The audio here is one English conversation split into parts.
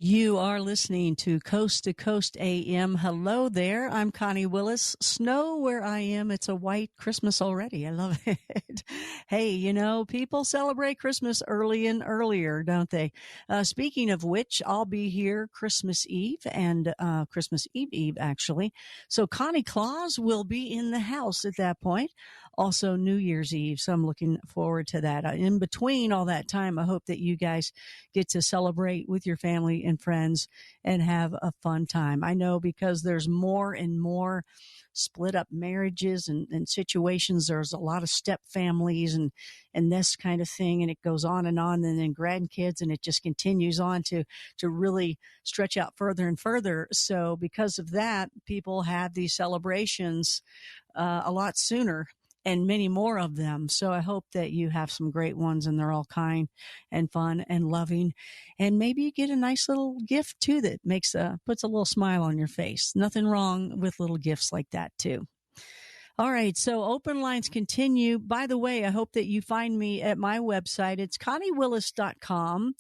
You are listening to Coast AM. Hello there. I'm Connie Willis. Snow where I am. It's a white Christmas already. I love it. Hey, you know, people celebrate Christmas early and earlier, don't they? Speaking of which, I'll be here Christmas Eve and Christmas Eve, actually. So Connie Claus will be in the house at that point. Also New Year's Eve. So I'm looking forward to that. In between all that time, I hope that you guys get to celebrate with your family and friends and have a fun time. I know because there's more and more split up marriages and situations. There's a lot of step families and this kind of thing. And it goes on and then grandkids, and it just continues on to really stretch out further and further. So because of that, people have these celebrations a lot sooner and many more of them. So I hope that you have some great ones, and they're all kind and fun and loving. And maybe you get a nice little gift too that puts a little smile on your face. Nothing wrong with little gifts like that too. All right. So open lines continue. By the way, I hope that you find me at my website. It's conniewillis.com.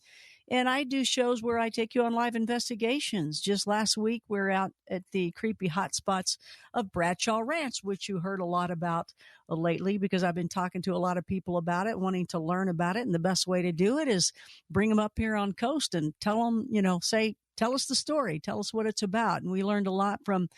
And I do shows where I take you on live investigations. Just last week, we were out at the creepy hotspots of Bradshaw Ranch, which you heard a lot about lately because I've been talking to a lot of people about it, wanting to learn about it. And the best way to do it is bring them up here on Coast and tell them, tell us the story. Tell us what it's about. And we learned a lot from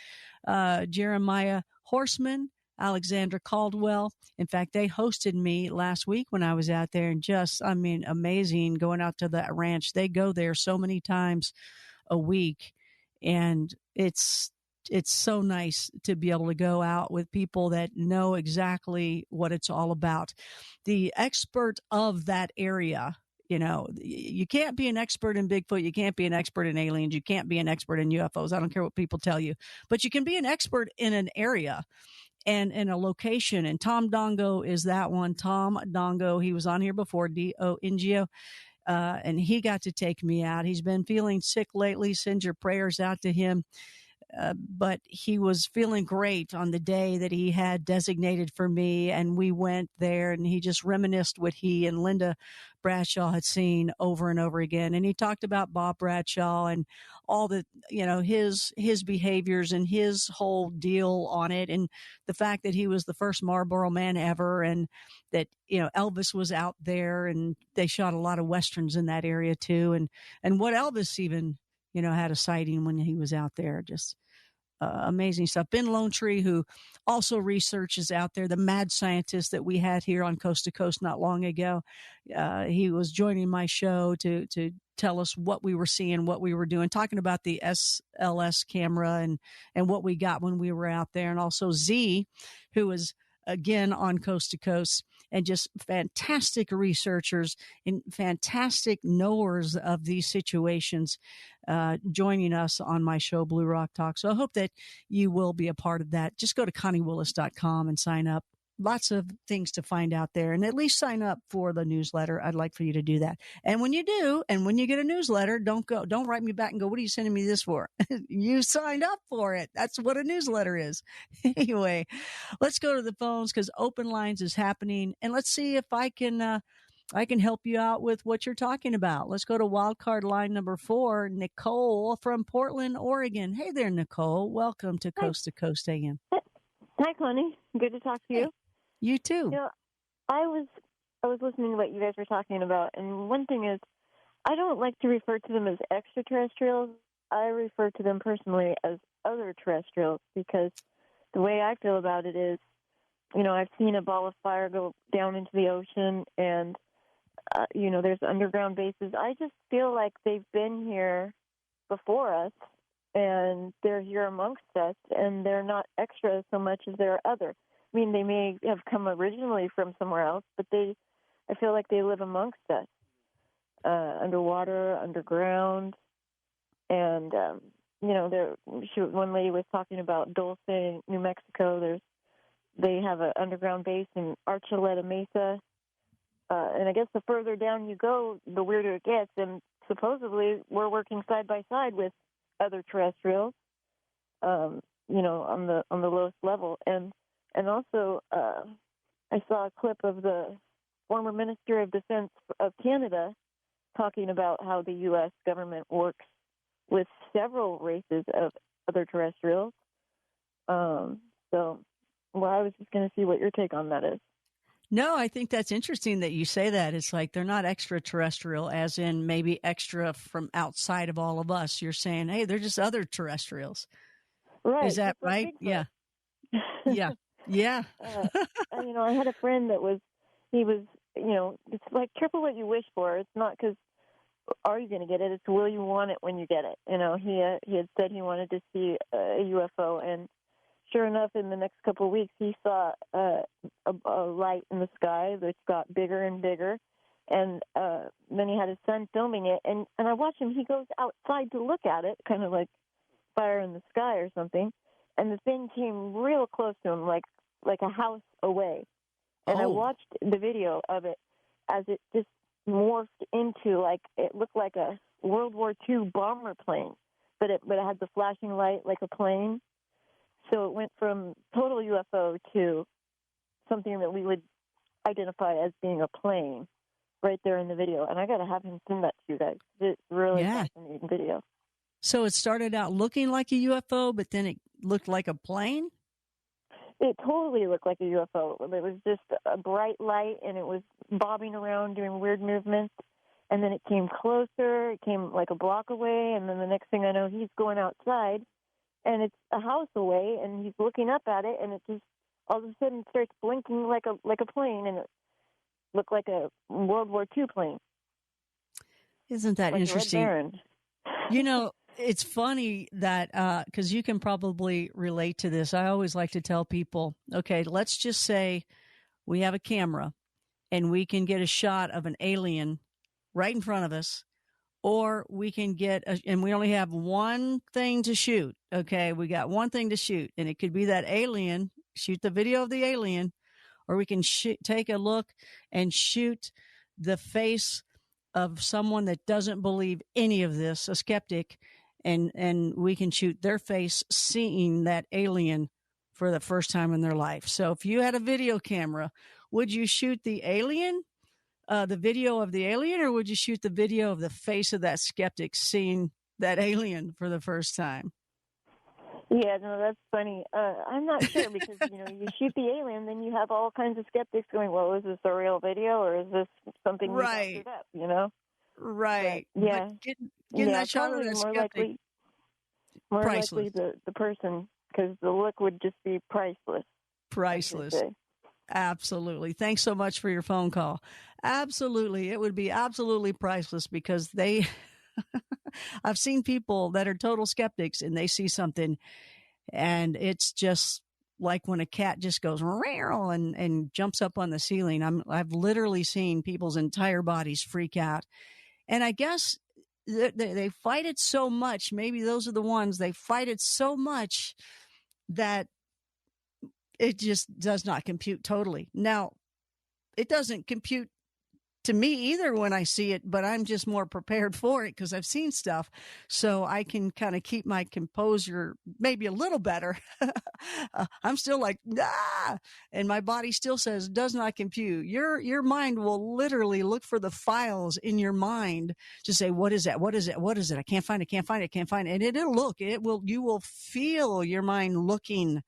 Jeremiah Horseman, Alexandra Caldwell. In fact, they hosted me last week when I was out there, and amazing going out to that ranch. They go there so many times a week, and it's so nice to be able to go out with people that know exactly what it's all about. The expert of that area. You know, you can't be an expert in Bigfoot. You can't be an expert in aliens. You can't be an expert in UFOs. I don't care what people tell you, but you can be an expert in an area and in a location. And Tom Dongo is that one. Tom Dongo, he was on here before, Dongo, and he got to take me out. He's been feeling sick lately. Send your prayers out to him. But he was feeling great on the day that he had designated for me. And we went there, and he just reminisced what he and Linda Bradshaw had seen over and over again. And he talked about Bob Bradshaw and all the, his behaviors and his whole deal on it. And the fact that he was the first Marlboro man ever, and that, Elvis was out there, and they shot a lot of Westerns in that area too. And what Elvis even, had a sighting when he was out there. Just amazing stuff. Ben Lone Tree, who also researches out there, the mad scientist that we had here on Coast to Coast not long ago. He was joining my show to tell us what we were seeing, what we were doing, talking about the SLS camera and what we got when we were out there. And also Z, who was again on Coast to Coast, and just fantastic researchers and fantastic knowers of these situations, joining us on my show, Blue Rock Talk. So I hope that you will be a part of that. Just go to conniewillis.com and sign up. Lots of things to find out there, and at least sign up for the newsletter. I'd like for you to do that. And when you do, and when you get a newsletter, don't write me back and go, what are you sending me this for? You signed up for it. That's what a newsletter is. Anyway, let's go to the phones because open lines is happening, and let's see if I can help you out with what you're talking about. Let's go to wildcard line number 4, Nicole from Portland, Oregon. Hey there, Nicole. Welcome to Coast AM. Hi, Connie. Good to talk to you. Hey. You too. I was listening to what you guys were talking about, and one thing is, I don't like to refer to them as extraterrestrials. I refer to them personally as other terrestrials, because the way I feel about it is, I've seen a ball of fire go down into the ocean, and there's underground bases. I just feel like they've been here before us, and they're here amongst us, and they're not extra so much as they're other. I mean, they may have come originally from somewhere else, but I feel like they live amongst us, underwater, underground. And, one lady was talking about Dulce, New Mexico. They have an underground base in Archuleta Mesa. And I guess the further down you go, the weirder it gets. And supposedly we're working side by side with other terrestrials, on the lowest level. And also, I saw a clip of the former Minister of Defense of Canada talking about how the U.S. government works with several races of other terrestrials. So, well, I was just going to see what your take on that is. No, I think that's interesting that you say that. It's like they're not extraterrestrial, as in maybe extra from outside of all of us. You're saying, hey, they're just other terrestrials. Right. Is that right? Yeah. Yeah. Yeah. I had a friend he was, it's like careful what you wish for. It's not because are you going to get it? It's will you want it when you get it? He had said he wanted to see a UFO, and sure enough, in the next couple of weeks, he saw a light in the sky that got bigger and bigger, and then he had his son filming it, and I watched him. He goes outside to look at it, kind of like fire in the sky or something, and the thing came real close to him, like a house away. And I watched the video of it as it just morphed into, like, it looked like a World War II bomber plane, but it had the flashing light like a plane. So it went from total UFO to something that we would identify as being a plane right there in the video. And I got to have him send that to you guys. It's really fascinating video. So it started out looking like a UFO, but then it looked like a plane? It totally looked like a UFO. It was just a bright light, and it was bobbing around doing weird movements. And then it came closer. It came like a block away. And then the next thing I know, he's going outside, and it's a house away, and he's looking up at it, and it just all of a sudden starts blinking like a plane, and it looked like a World War II plane. Isn't that like interesting? A Red Baron. It's funny that because you can probably relate to this. I always like to tell people, okay, let's just say we have a camera and we can get a shot of an alien right in front of us, or we can and we only have one thing to shoot. Okay, we got one thing to shoot, and it could be that alien, shoot the video of the alien, or we can take a look and shoot the face of someone that doesn't believe any of this, a skeptic, and we can shoot their face seeing that alien for the first time in their life. So if you had a video camera, would you shoot the alien, the video of the alien, or would you shoot the video of the face of that skeptic seeing that alien for the first time? Yeah, no, that's funny. I'm not sure because, you shoot the alien, then you have all kinds of skeptics going, well, is this a real video or is this something you doctored up, Right. But, yeah. But getting that shot of that skeptic. More likely the person, because the look would just be priceless. Priceless. Absolutely. Thanks so much for your phone call. Absolutely. It would be absolutely priceless because I've seen people that are total skeptics and they see something and it's just like when a cat just goes and jumps up on the ceiling. I've literally seen people's entire bodies freak out. And I guess they fight it so much. Maybe those are the ones they fight it so much that it just does not compute totally. Now, it doesn't compute to me either when I see it, but I'm just more prepared for it because I've seen stuff. So I can kind of keep my composure maybe a little better. I'm still like, and my body still says, does not compute. Your mind will literally look for the files in your mind to say, what is that? What is it? What is it? I can't find it. Can't find it. Can't find it. And you will feel your mind looking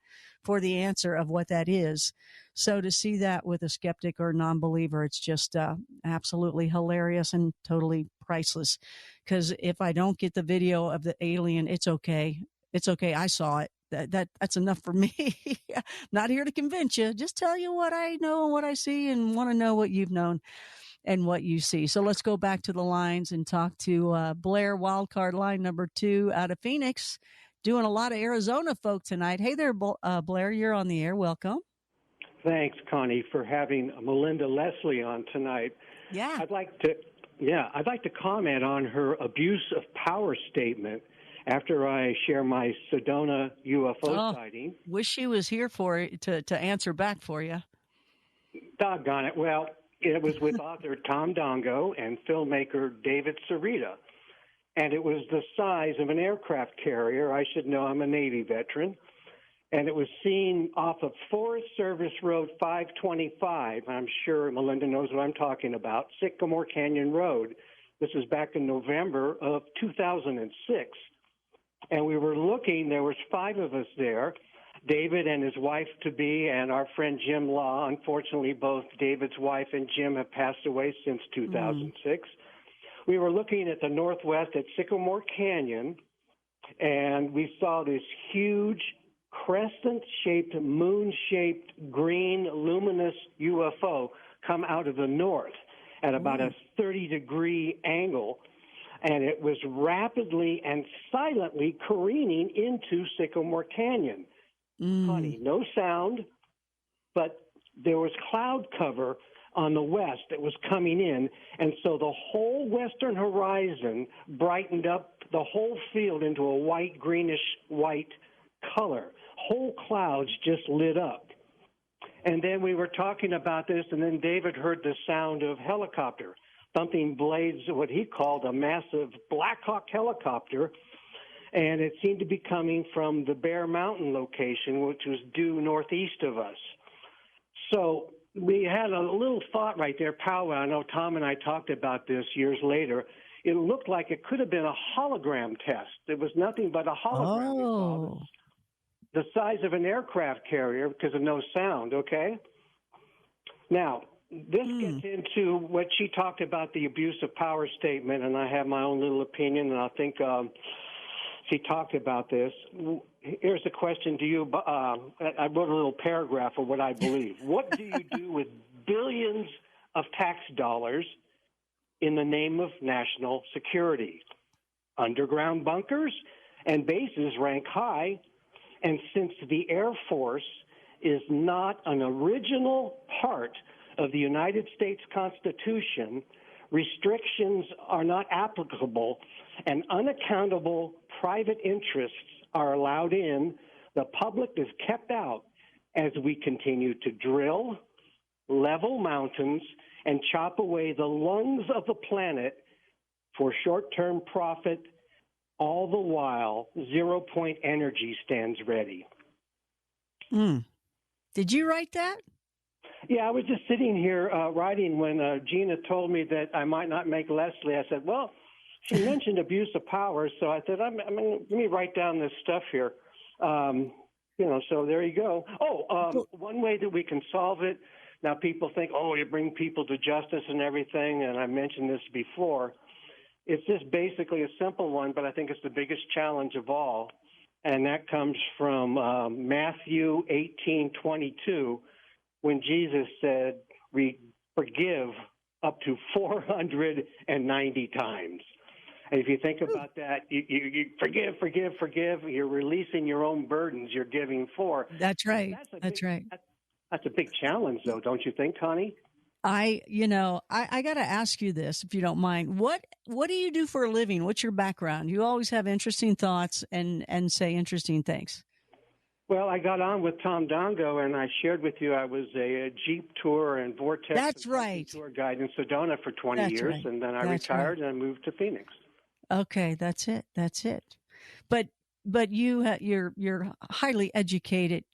for the answer of what that is. So to see that with a skeptic or non-believer, it's just absolutely hilarious and totally priceless. Because if I don't get the video of the alien, it's okay. It's okay. I saw it. That's enough for me. Not here to convince you. Just tell you what I know and what I see and want to know what you've known and what you see. So let's go back to the lines and talk to Blair, wildcard line number 2 out of Phoenix. Doing a lot of Arizona folk tonight. Hey there, Blair, you're on the air. Welcome. Thanks, Connie, for having Melinda Leslie on tonight. Yeah. I'd like to comment on her abuse of power statement after I share my Sedona UFO sighting. Wish she was here for it to answer back for you. Doggone it. Well, it was with author Tom Dongo and filmmaker David Sarita. And it was the size of an aircraft carrier. I should know, I'm a Navy veteran. And it was seen off of Forest Service Road 525. I'm sure Melinda knows what I'm talking about, Sycamore Canyon Road. This is back in November of 2006. And we were looking, there was 5 of us there, David and his wife-to-be and our friend Jim Law. Unfortunately, both David's wife and Jim have passed away since 2006. We were looking at the northwest at Sycamore Canyon, and we saw this huge crescent-shaped, moon-shaped, green, luminous UFO come out of the north at about a 30-degree angle, and it was rapidly and silently careening into Sycamore Canyon. Honey, no sound, but there was cloud cover on the west that was coming in, and so the whole western horizon brightened up the whole field into a white, greenish-white color. Whole clouds just lit up. And then we were talking about this, and then David heard the sound of helicopter, thumping blades, what he called a massive Black Hawk helicopter, and it seemed to be coming from the Bear Mountain location, which was due northeast of us. So we had a little thought right there, powwow. I know Tom and I talked about this years later. It looked like it could have been a hologram test. It was nothing but a hologram. Oh. The size of an aircraft carrier because of no sound, okay? Now, this gets into what she talked about, the abuse of power statement, and I have my own little opinion, and I think she talked about this. Here's a question to you. I wrote a little paragraph of what I believe. What do you do with billions of tax dollars in the name of national security? Underground bunkers and bases rank high, and since the Air Force is not an original part of the United States Constitution, restrictions are not applicable, and unaccountable private interests are allowed in. The public is kept out as we continue to drill, level mountains, and chop away the lungs of the planet for short-term profit. All the while, zero-point energy stands ready. Did you write that? Yeah, I was just sitting here writing when Gina told me that I might not make Leslie. I said, well, she mentioned abuse of power, so I said, let me write down this stuff here. So there you go. One way that we can solve it, now people think, you bring people to justice and everything, and I mentioned this before. It's just basically a simple one, but I think it's the biggest challenge of all, and that comes from Matthew 18:22, when Jesus said, forgive up to 490 times. And if you think about that, you forgive, you're releasing your own burdens you're giving for. That's right. That's right. That's a big challenge, though, don't you think, Connie? I got to ask you this, if you don't mind. What do you do for a living? What's your background? You always have interesting thoughts and say interesting things. Well, I got on with Tom Dongo, and I shared with you I was a Jeep tour and Vortex tour guide in Sedona for 20 years, right. And then I retired and I moved to Phoenix. Okay, that's it. But you're highly educated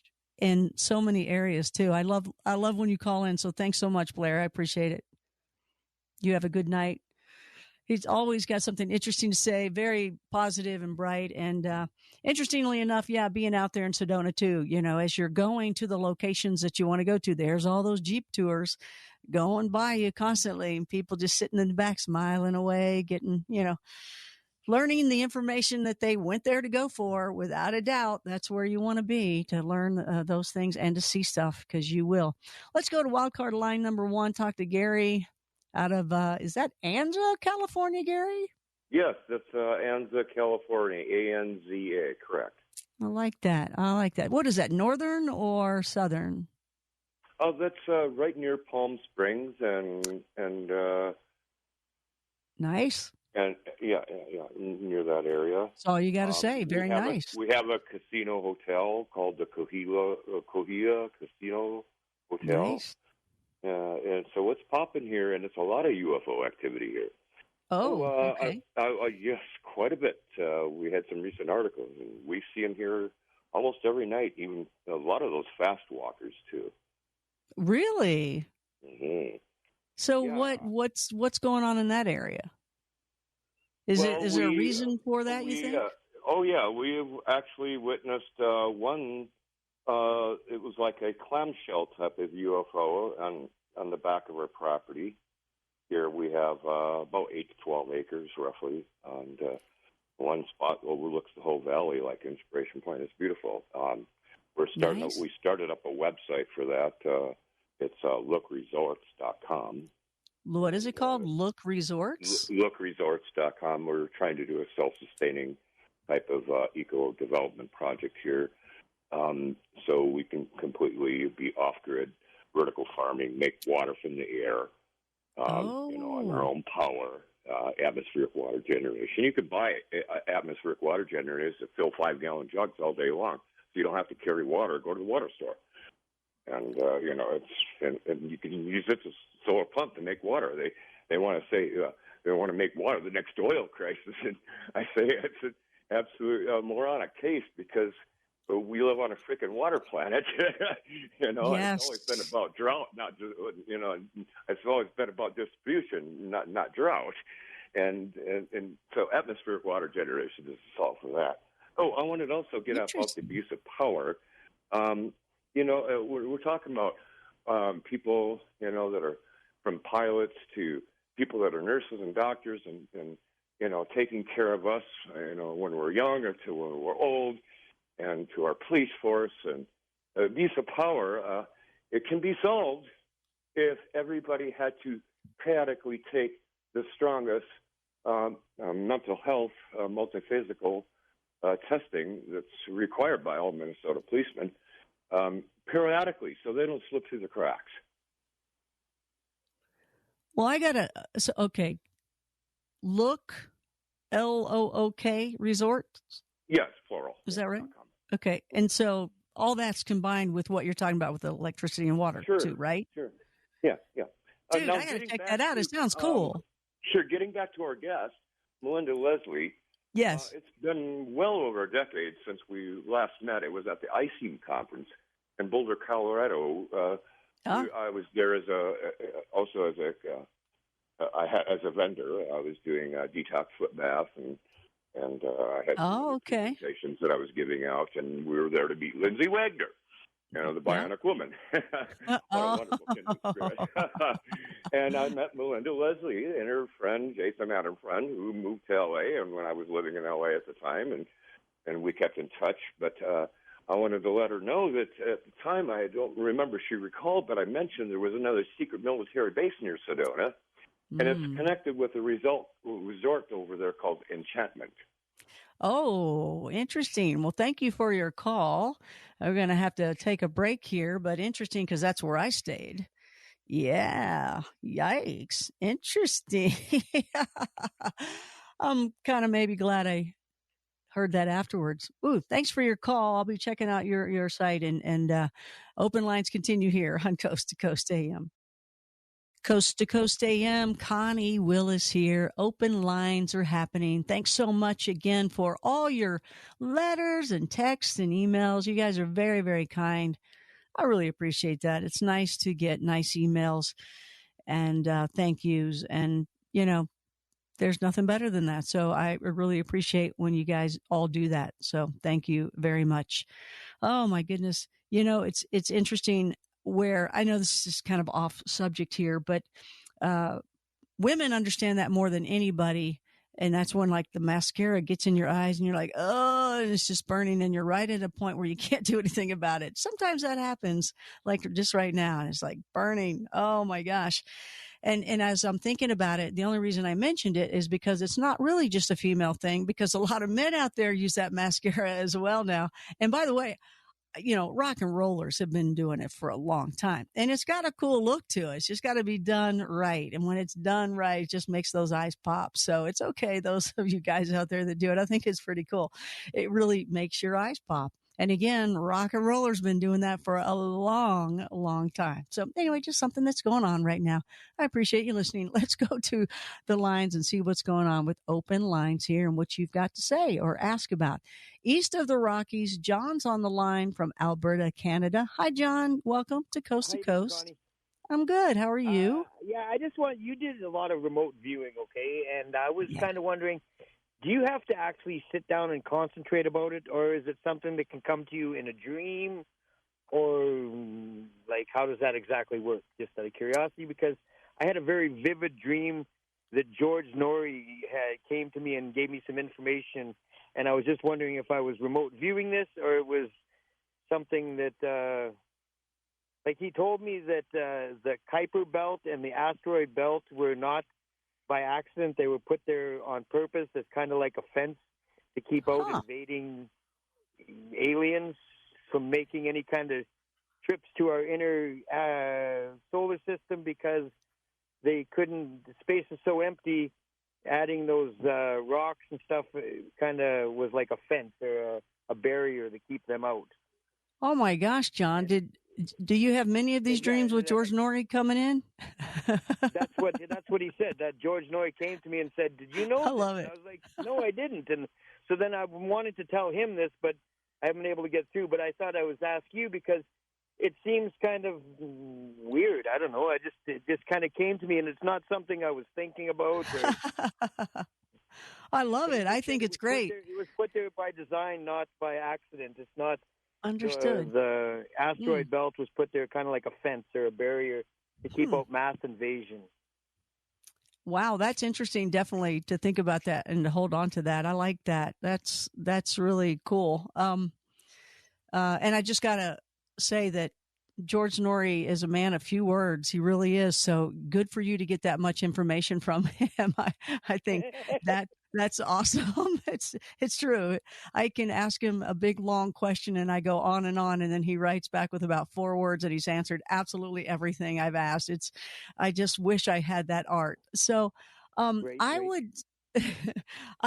in so many areas too. I love when you call in. So thanks so much, Blair. I appreciate it. You have a good night. He's always got something interesting to say, very positive and bright. And interestingly enough, being out there in Sedona too, as you're going to the locations that you want to go to, there's all those Jeep tours going by you constantly, and people just sitting in the back smiling away, getting, learning the information that they went there to go for. Without a doubt, that's where you want to be, to learn those things and to see stuff, because you will. Let's go to wildcard line number 1, talk to Gary out of, is that Anza, California, Gary? Yes, that's Anza, California, ANZA, correct. I like that. What is that, northern or southern? Oh, that's right near Palm Springs and nice. And yeah, near that area. That's all you got to say. Very nice. We have a casino hotel called the Cohia Casino Hotel. Nice. And so it's popping here, and it's a lot of UFO activity here. Oh, okay. Yes, quite a bit. We had some recent articles, and we see them here almost every night, even a lot of those fast walkers, too. Really? Mm-hmm. So what's going on in that area? Is there a reason for that, you think? Oh, yeah. We've actually witnessed one. It was like a clamshell type of UFO on the back of our property. Here we have about 8 to 12 acres, roughly, and one spot overlooks the whole valley, like Inspiration Point. It's beautiful. We started up a website for that. It's lookresorts.com. What is it called? Look Resorts? Lookresorts.com. We're trying to do a self-sustaining type of eco-development project here. So we can completely be off-grid, vertical farming, make water from the air, on our own power, atmospheric water generation. You could buy atmospheric water generators that fill 5-gallon jugs all day long, so you don't have to carry water. Go to the water store. And, and you can use it as a solar pump to make water. They want to say they want to make water the next oil crisis. And I say it's an absolute moronic case because we live on a freaking water planet. Yes. It's always been about drought, not just, it's always been about distribution, not drought. And so atmospheric water generation is the solve for that. Oh, I wanted to also get off the abuse of power. We're talking about people, that are from pilots to people that are nurses and doctors and taking care of us, when we're young or to when we're old, and to our police force. And abuse of power, it can be solved if everybody had to periodically take the strongest mental health, multiphysical testing that's required by all Minnesota policemen periodically, so they don't slip through the cracks. Well, okay. Look, LOOK resorts? Yes, plural. Is that right? Okay. And so all that's combined with what you're talking about with electricity and water, too, right? Sure. Yeah. Dude, I got to check that out. It sounds cool. Sure. Getting back to our guest, Melinda Leslie. Yes. It's been well over a decade since we last met. It was at the ICEAM conference in Boulder, Colorado. I was there as a vendor. I was doing a detox foot bath and I had presentations that I was giving out, and we were there to meet Lindsay Wagner, the bionic woman. What a wonderful kindred spirit. And I met Melinda Leslie and her friend, Jason Adam friend, who moved to L.A., and when I was living in L.A. at the time, and we kept in touch. But I wanted to let her know that at the time, I don't remember she recalled, but I mentioned there was another secret military base near Sedona, and it's connected with a resort over there called Enchantment. Oh, interesting. Well, thank you for your call. We're going to have to take a break here, but interesting because that's where I stayed. Yeah. Yikes. Interesting. I'm kind of maybe glad I heard that afterwards. Ooh, thanks for your call. I'll be checking out your site and open lines continue here on Coast to Coast AM. Coast to Coast AM, Connie Willis here. Open lines are happening. Thanks so much again for all your letters and texts and emails. You guys are very, very kind. I really appreciate that. It's nice to get nice emails and thank yous. And, there's nothing better than that. So I really appreciate when you guys all do that. So thank you very much. Oh, my goodness. It's interesting where I know this is kind of off subject here, but women understand that more than anybody. And that's when like the mascara gets in your eyes and you're like, oh, and it's just burning. And you're right at a point where you can't do anything about it. Sometimes that happens like just right now. And it's like burning. Oh my gosh. And as I'm thinking about it, the only reason I mentioned it is because it's not really just a female thing, because a lot of men out there use that mascara as well now. And by the way, rock and rollers have been doing it for a long time, and it's got a cool look to it. It's just got to be done right. And when it's done right, it just makes those eyes pop. So it's okay. Those of you guys out there that do it, I think it's pretty cool. It really makes your eyes pop. And again, rock and roller's been doing that for a long, long time. So anyway, just something that's going on right now. I appreciate you listening. Let's go to the lines and see what's going on with open lines here and what you've got to say or ask about. East of the Rockies, John's on the line from Alberta, Canada. Hi, John. Welcome to Coast to Coast. Connie. I'm good. How are you? I just you did a lot of remote viewing, okay? And I was kind of wondering, do you have to actually sit down and concentrate about it, or is it something that can come to you in a dream, or like how does that exactly work? Just out of curiosity, because I had a very vivid dream that George Norrie came to me and gave me some information, and I was just wondering if I was remote viewing this or it was something that, like he told me that the Kuiper Belt and the asteroid belt were not by accident. They were put there on purpose as kind of like a fence to keep out invading aliens from making any kind of trips to our inner solar system, because they couldn't, the space is so empty, adding those rocks and stuff kind of was like a fence or a barrier to keep them out. Oh my gosh, John, do you have many of these dreams with George Norrie coming in? That's what he said. That George Norrie came to me and said, "Did you know?" I love it. I was like, "No, I didn't." And so then I wanted to tell him this, but I haven't been able to get through. But I thought I was ask you because it seems kind of weird. I don't know. It just kind of came to me, and it's not something I was thinking about. I love it. I think it's great. It was put there by design, not by accident. It's not. Understood. The asteroid belt was put there kind of like a fence or a barrier to keep out mass invasion. Wow, that's interesting. Definitely to think about that and to hold on to that. I like that. That's really cool. And I just gotta say that George Norrie is a man of few words. He really is. So good for you to get that much information from him. I think that's awesome. It's true. I can ask him a big, long question and I go on, and then he writes back with about 4 words and he's answered absolutely everything I've asked. I just wish I had that art. So, Great. I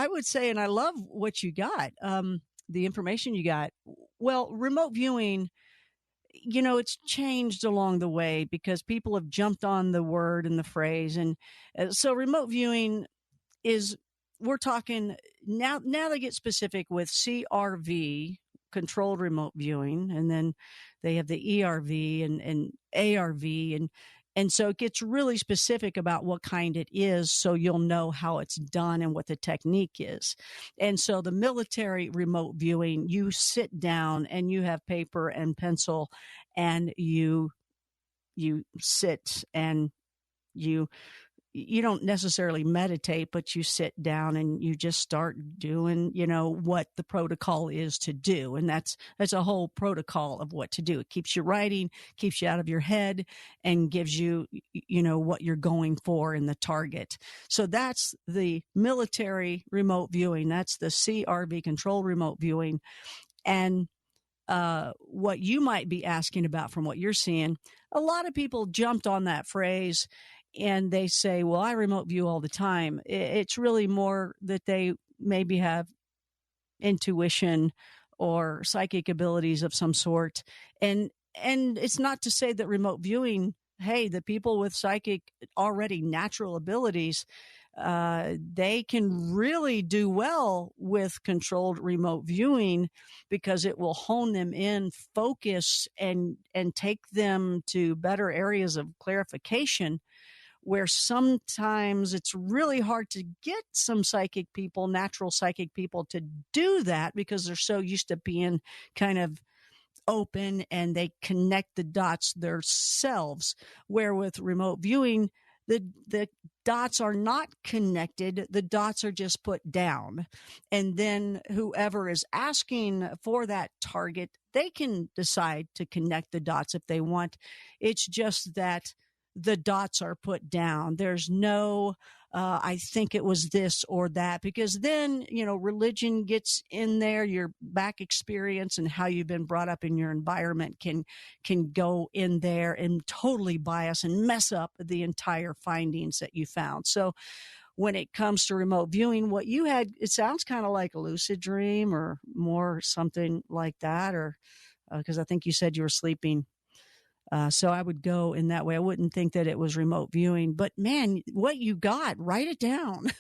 would say, and I love what you got, the information you got. Well, remote viewing, it's changed along the way because people have jumped on the word and the phrase. And so remote viewing we're talking now they get specific with CRV, controlled remote viewing, and then they have the ERV and ARV. And so it gets really specific about what kind it is, so you'll know how it's done and what the technique is. And so the military remote viewing, you sit down and you have paper and pencil and you sit and you don't necessarily meditate, but you sit down and you just start doing, what the protocol is to do. And that's a whole protocol of what to do. It keeps you writing, keeps you out of your head, and gives you, what you're going for in the target. So that's the military remote viewing. That's the CRV, controlled remote viewing. And what you might be asking about from what you're seeing, a lot of people jumped on that phrase and they say, well, I remote view all the time. It's really more that they maybe have intuition or psychic abilities of some sort. And it's not to say that remote viewing, hey, the people with psychic already natural abilities, they can really do well with controlled remote viewing because it will hone them in, focus, and take them to better areas of clarification, where sometimes it's really hard to get some psychic people, natural psychic people, to do that because they're so used to being kind of open and they connect the dots themselves. Where with remote viewing, the dots are not connected. The dots are just put down. And then whoever is asking for that target, they can decide to connect the dots if they want. It's just that the dots are put down. There's no, I think it was this or that, because then, religion gets in there, your back experience and how you've been brought up in your environment can go in there and totally bias and mess up the entire findings that you found. So when it comes to remote viewing, what you had, it sounds kind of like a lucid dream or more something like that, or because I think you said you were sleeping. So I would go in that way. I wouldn't think that it was remote viewing, but man, what you got, write it down.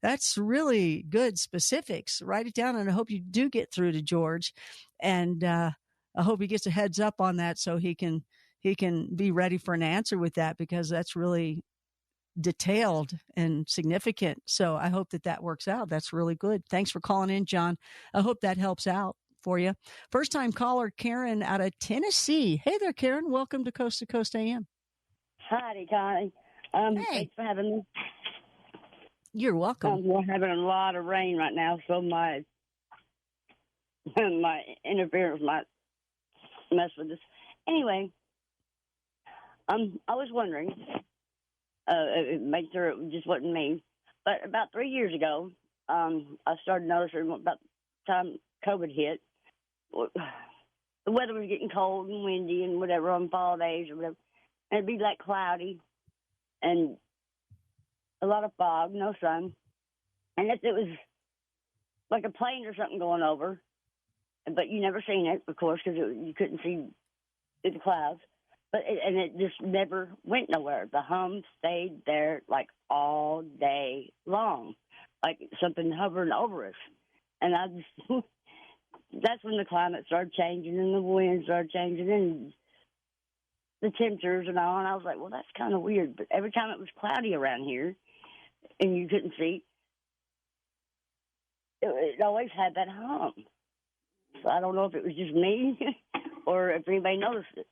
That's really good specifics. Write it down. And I hope you do get through to George. And, I hope he gets a heads up on that so he can be ready for an answer with that, because that's really detailed and significant. So I hope that works out. That's really good. Thanks for calling in, John. I hope that helps out for you. First time caller, Karen out of Tennessee. Hey there, Karen. Welcome to Coast AM. Howdy, Connie. Hey. Thanks for having me. You're welcome. We're having a lot of rain right now, so my interference might mess with this. Anyway, I was wondering, make sure it just wasn't me, but about 3 years ago, I started noticing about the time COVID hit, the weather was getting cold and windy and whatever on fall days or whatever, and it'd be like cloudy and a lot of fog, no sun, and if it was like a plane or something going over, but you never seen it, of course, because you couldn't see through the clouds. But it just never went nowhere. The hum stayed there like all day long, like something hovering over us. And that's when the climate started changing and the wind started changing and the temperatures and all. And I was like, well, that's kind of weird. But every time it was cloudy around here and you couldn't see, it always had that hum. So I don't know if it was just me or if anybody noticed it.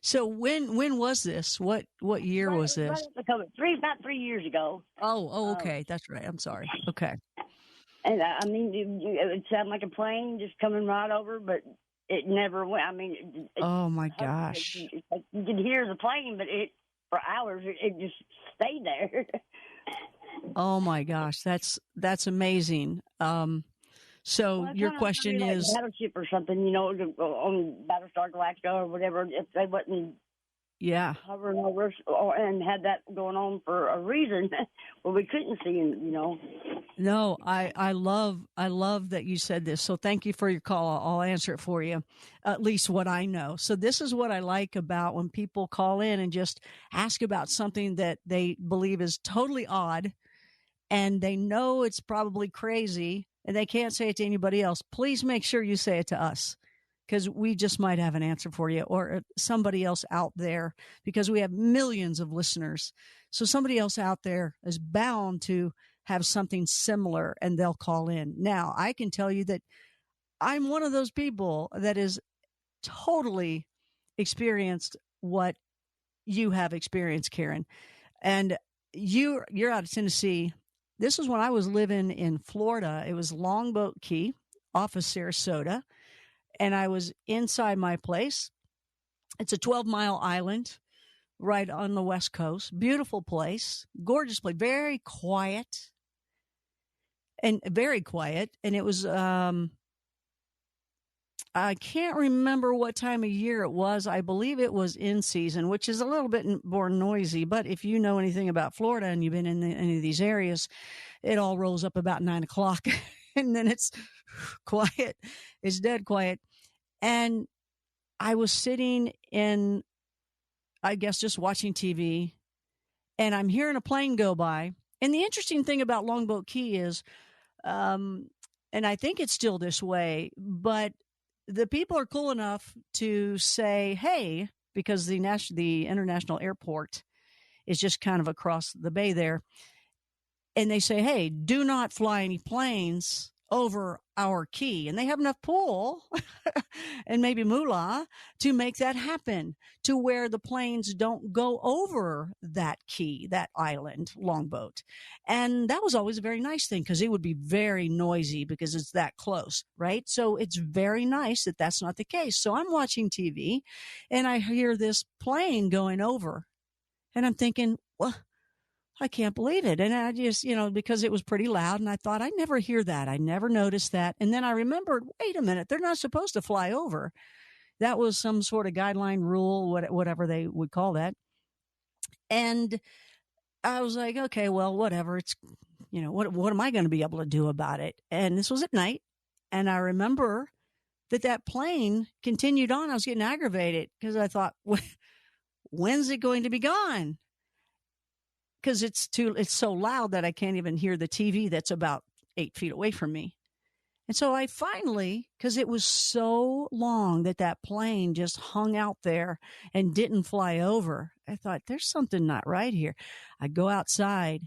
So when was this? What year was this? About 3 years ago. Oh, okay. That's right. I'm sorry. Okay. And I mean, it would sound like a plane just coming right over, but it never went. I mean, oh my gosh. You could hear the plane, but for hours, it just stayed there. Oh my gosh. That's amazing. So your question like is, battleship or something, on Battlestar Galactica or whatever. If they wasn't, hovering over us and had that going on for a reason, well, we couldn't see them. No, I love that you said this. So thank you for your call. I'll answer it for you, at least what I know. So this is what I like about when people call in and just ask about something that they believe is totally odd, and they know it's probably crazy, and they can't say it to anybody else. Please make sure you say it to us, because we just might have an answer for you, or somebody else out there, because we have millions of listeners. So somebody else out there is bound to have something similar, and they'll call in. Now, I can tell you that I'm one of those people that is totally experienced what you have experienced, Karen. And you're out of Tennessee. This was when I was living in Florida. It was Longboat Key off of Sarasota. And I was inside my place. It's a 12-mile island right on the West Coast. Beautiful place. Gorgeous place. Very quiet. And it was, I can't remember what time of year it was. I believe it was in season, which is a little bit more noisy. But if you know anything about Florida and you've been in any of these areas, it all rolls up about 9 o'clock and then it's quiet. It's dead quiet. And I was sitting in, I guess, just watching TV, and I'm hearing a plane go by. And the interesting thing about Longboat Key is, and I think it's still this way, but the people are cool enough to say, hey, because the international airport is just kind of across the bay there. And they say, hey, do not fly any planes over our key. And they have enough pull and maybe moolah to make that happen, to where the planes don't go over that key, that island, Longboat. And that was always a very nice thing, because it would be very noisy because it's that close, right? So it's very nice that that's not the case. So I'm watching TV and I hear this plane going over, and I'm thinking, well, I can't believe it. And I just, because it was pretty loud, and I thought, I never hear that. I never noticed that. And then I remembered, wait a minute, they're not supposed to fly over. That was some sort of guideline rule, whatever they would call that. And I was like, okay, well, whatever. It's, what am I going to be able to do about it? And this was at night. And I remember that plane continued on. I was getting aggravated because I thought, when's it going to be gone? Because it's so loud that I can't even hear the TV that's about 8 feet away from me. And so I finally, because it was so long that plane just hung out there and didn't fly over, I thought, there's something not right here. I go outside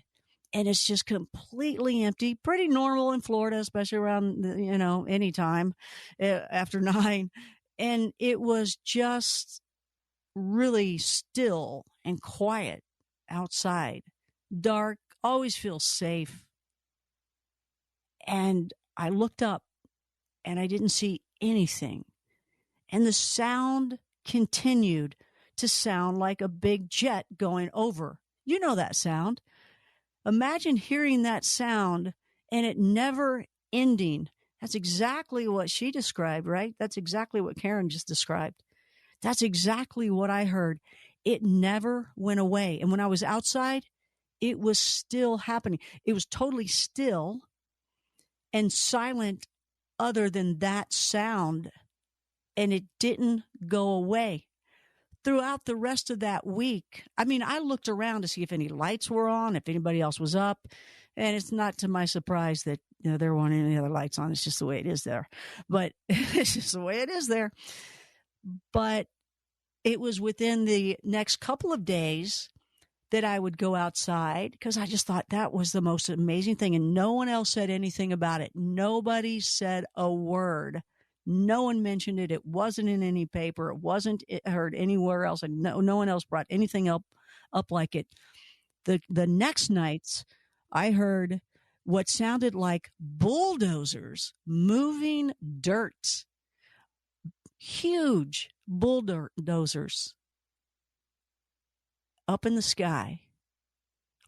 and it's just completely empty, pretty normal in Florida, especially around, any time after 9. And it was just really still and quiet outside, dark, always feel safe. And I looked up and I didn't see anything. And the sound continued to sound like a big jet going over. You know that sound. Imagine hearing that sound and it never ending. That's exactly what she described, right? That's exactly what Karen just described. That's exactly what I heard. It never went away. And when I was outside, it was still happening. It was totally still and silent other than that sound. And it didn't go away. Throughout the rest of that week, I mean, I looked around to see if any lights were on, if anybody else was up. And it's not to my surprise that there weren't any other lights on. It's just the way it is there. But it's just the way it is there. But it was within the next couple of days that I would go outside because I just thought that was the most amazing thing. And no one else said anything about it. Nobody said a word. No one mentioned it. It wasn't in any paper. It wasn't heard anywhere else. And no one else brought anything up like it. The next nights, I heard what sounded like bulldozers moving dirt. Huge bulldozers up in the sky,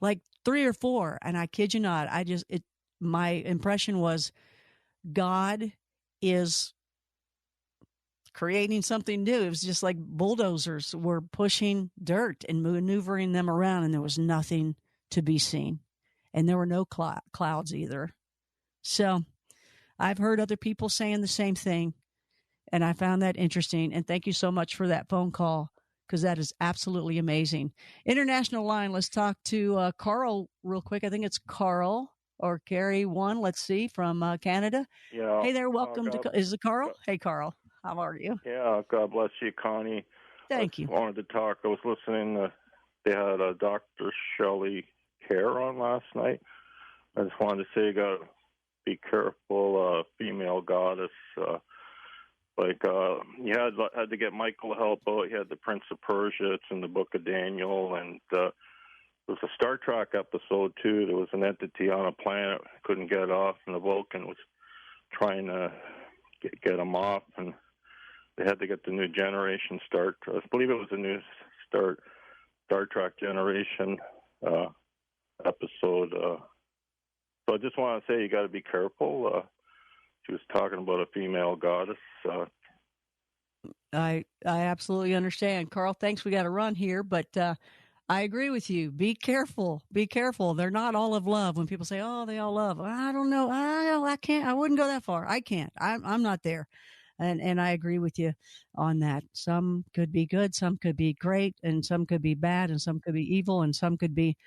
like 3 or 4. And I kid you not, my impression was God is creating something new. It was just like bulldozers were pushing dirt and maneuvering them around, and there was nothing to be seen. And there were no clouds either. So I've heard other people saying the same thing, and I found that interesting. And thank you so much for that phone call, because that is absolutely amazing. International line, let's talk to Carl real quick. I think it's Carl or Carrie 1, let's see, from Canada. Yeah. Hey there, welcome to, is it Carl? Hey, Carl, how are you? Yeah, God bless you, Connie. Thank you. I wanted to talk. I was listening. They had Dr. Shelley Kerr on last night. I just wanted to say you got to be careful, female goddess. You had to get Michael to help out. You had the Prince of Persia. It's in the Book of Daniel, and there was a Star Trek episode too. There was an entity on a planet couldn't get off, and the Vulcan was trying to get them off, and they had to get the new generation start. I believe it was a new Star Trek generation episode. So I just want to say you got to be careful. She was talking about a female goddess. I absolutely understand, Carl. Thanks. We got to run here, but I agree with you. Be careful. Be careful. They're not all of love. When people say, "Oh, they all love," I don't know. I can't. I wouldn't go that far. I can't. I'm not there. And I agree with you on that. Some could be good, some could be great, and some could be bad, and some could be evil, and some could be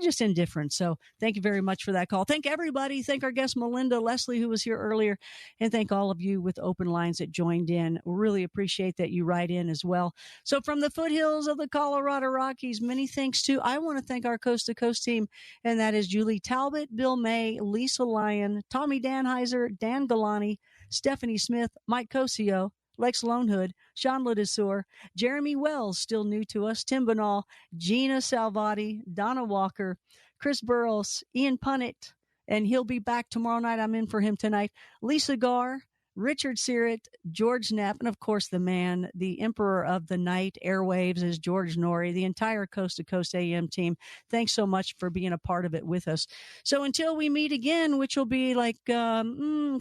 just indifferent. So thank you very much for that call. Thank everybody. Thank our guest, Melinda Leslie, who was here earlier, and thank all of you with open lines that joined in. Really appreciate that you write in as well. So from the foothills of the Colorado Rockies, many thanks to, I want to thank our Coast to Coast team, and that is Julie Talbot, Bill May, Lisa Lyon, Tommy Danheiser, Dan Galani, Stephanie Smith, Mike Cosio, Lex Lonehood, Sean Ledessour, Jeremy Wells, still new to us, Tim Banal, Gina Salvati, Donna Walker, Chris Burrows, Ian Punnett, and he'll be back tomorrow night. I'm in for him tonight. Lisa Garr, Richard Sirrett, George Knapp, and of course the man, the emperor of the night airwaves is George Norrie, the entire Coast to Coast AM team. Thanks so much for being a part of it with us. So until we meet again, which will be like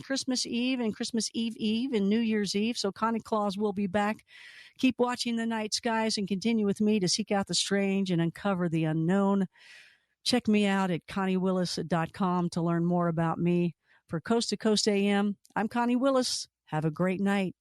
Christmas Eve and Christmas Eve and New Year's Eve. So Connie Claus will be back. Keep watching the night skies and continue with me to seek out the strange and uncover the unknown. Check me out at conniewillis.com to learn more about me. For Coast to Coast AM, I'm Connie Willis. Have a great night.